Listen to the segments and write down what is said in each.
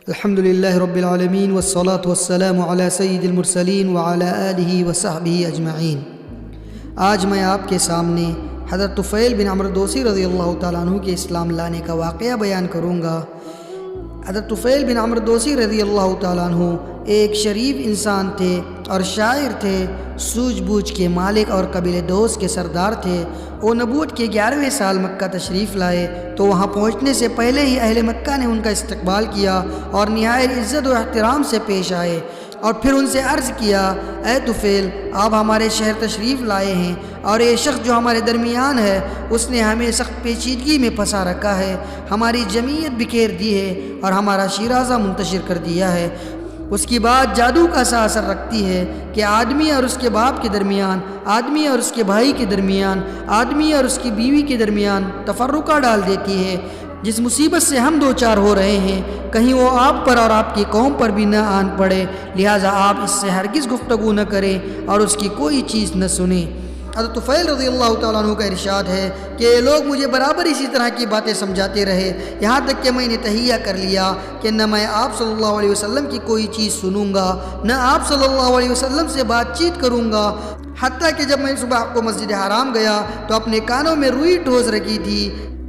الحمد للہ رب العالمین والصلاة والسلام علی سید المرسلین وعلی آلہ وصحبہ اجمعین۔ آج میں آپ کے سامنے حضرت طفیل بن عمرو دوسی رضی اللہ تعالیٰ عنہ کے اسلام لانے کا واقعہ بیان کروں گا۔ حضرت طفیل بن عمرو دوسی رضی اللہ تعالیٰ عنہ ایک شریف انسان تھے اور شاعر تھے، سوجھ بوجھ کے مالک اور قبیلہ دوس کے سردار تھے۔ وہ نبوت کے 11ویں سال مکہ تشریف لائے تو وہاں پہنچنے سے پہلے ہی اہل مکہ نے ان کا استقبال کیا اور نہایت عزت و احترام سے پیش آئے، اور پھر ان سے عرض کیا، اے طفیل، آپ ہمارے شہر تشریف لائے ہیں اور یہ شخص جو ہمارے درمیان ہے اس نے ہمیں سخت پیچیدگی میں پھنسا رکھا ہے، ہماری جمعیت بکھیر دی ہے اور ہمارا شیرازہ منتشر کر دیا ہے۔ اس کی بات جادو کا سا اثر رکھتی ہے کہ آدمی اور اس کے باپ کے درمیان، آدمی اور اس کے بھائی کے درمیان، آدمی اور اس کی بیوی کے درمیان تفرقہ ڈال دیتی ہے۔ جس مصیبت سے ہم دو چار ہو رہے ہیں کہیں وہ آپ پر اور آپ کی قوم پر بھی نہ آن پڑے، لہٰذا آپ اس سے ہرگز گفتگو نہ کریں اور اس کی کوئی چیز نہ سنیں۔ حضرت طفیل رضی اللہ تعالیٰ عنہ کا ارشاد ہے کہ یہ لوگ مجھے برابر اسی طرح کی باتیں سمجھاتے رہے، یہاں تک کہ میں نے تہیہ کر لیا کہ نہ میں آپ صلی اللہ علیہ وسلم کی کوئی چیز سنوں گا، نہ آپ صلی اللہ علیہ وسلم سے بات چیت کروں گا، حتیٰ کہ جب میں صبح کو مسجد حرام گیا تو اپنے کانوں میں روئی ٹھوس رکھی تھی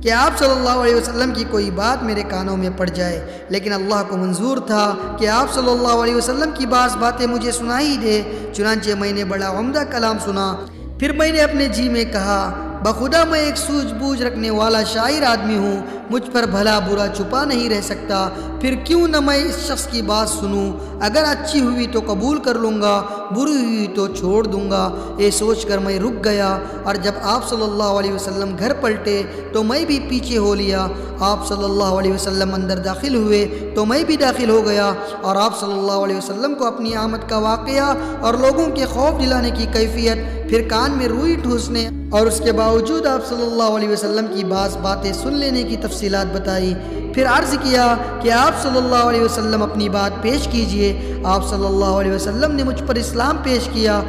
کہ آپ صلی اللہ علیہ وسلم کی کوئی بات میرے کانوں میں پڑ جائے، لیکن اللہ کو منظور تھا کہ آپ صلی اللہ علیہ وسلم کی بعض باتیں مجھے سنائی دے، چنانچہ میں نے بڑا عمدہ کلام سنا۔ پھر میں نے اپنے جی میں کہا، بخدا میں ایک سوجھ بوجھ رکھنے والا شاعر آدمی ہوں، مجھ پر بھلا برا چھپا نہیں رہ سکتا، پھر کیوں نہ میں اس شخص کی بات سنوں، اگر اچھی ہوئی تو قبول کر لوں گا، بری ہوئی تو چھوڑ دوں گا۔ یہ سوچ کر میں رک گیا، اور جب آپ صلی اللہ علیہ وسلم گھر پلٹے تو میں بھی پیچھے ہو لیا۔ آپ صلی اللہ علیہ وسلم اندر داخل ہوئے تو میں بھی داخل ہو گیا، اور آپ صلی اللہ علیہ وسلم کو اپنی آمد کا واقعہ اور لوگوں کے خوف دلانے کی کیفیت، پھر کان میں روئی ٹھوسنے اور اس کے باوجود آپ صلی اللہ علیہ وسلم کی بعض باتیں سن لینے کی تفصیلات بتائی۔ پھر عرض کیا کہ آپ صلی اللہ علیہ وسلم اپنی بات پیش کیجئے۔ آپ صلی اللہ علیہ وسلم نے مجھ پر اسلام پیش کیا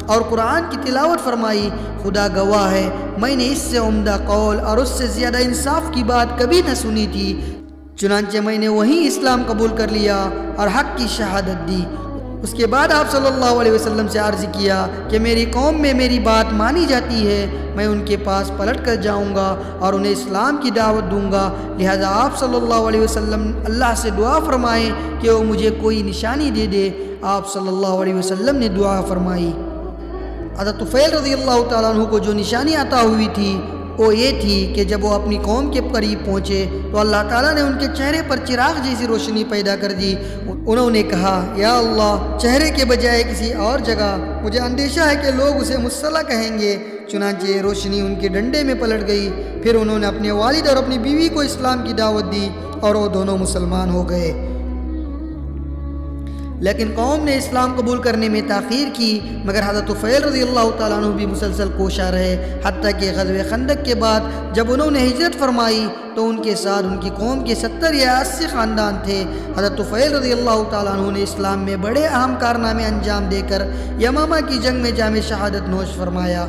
اور قرآن کی تلاوت فرمائی۔ خدا گواہ ہے، میں نے اس سے عمدہ قول اور اس سے زیادہ انصاف کی بات کبھی نہ سنی تھی، چنانچہ میں نے وہیں اسلام قبول کر لیا اور حق کی شہادت دی۔ اس کے بعد آپ صلی اللہ علیہ وسلم سے عرض کیا کہ میری قوم میں میری بات مانی جاتی ہے، میں ان کے پاس پلٹ کر جاؤں گا اور انہیں اسلام کی دعوت دوں گا، لہذا آپ صلی اللہ علیہ وسلم اللہ سے دعا فرمائیں کہ وہ مجھے کوئی نشانی دے دے۔ آپ صلی اللہ علیہ وسلم نے دعا فرمائی۔ حضرت طفیل رضی اللہ تعالیٰ عنہ کو جو نشانی عطا ہوئی تھی وہ یہ تھی کہ جب وہ اپنی قوم کے قریب پہنچے تو اللہ تعالیٰ نے ان کے چہرے پر چراغ جیسی روشنی پیدا کر دی۔ انہوں نے کہا، یا اللہ، چہرے کے بجائے کسی اور جگہ، مجھے اندیشہ ہے کہ لوگ اسے مصلح کہیں گے۔ چنانچہ یہ روشنی ان کے ڈنڈے میں پلٹ گئی۔ پھر انہوں نے اپنے والد اور اپنی بیوی کو اسلام کی دعوت دی اور وہ دونوں مسلمان ہو گئے، لیکن قوم نے اسلام قبول کرنے میں تاخیر کی، مگر حضرت طفیل رضی اللہ تعالیٰ عنہ بھی مسلسل کوشاں رہے، حتیٰ کہ غزوہ خندق کے بعد جب انہوں نے ہجرت فرمائی تو ان کے ساتھ ان کی قوم کے 70 یا 80 خاندان تھے۔ حضرت طفیل رضی اللہ تعالیٰ عنہ نے اسلام میں بڑے اہم کارنامے انجام دے کر یمامہ کی جنگ میں جام شہادت نوش فرمایا۔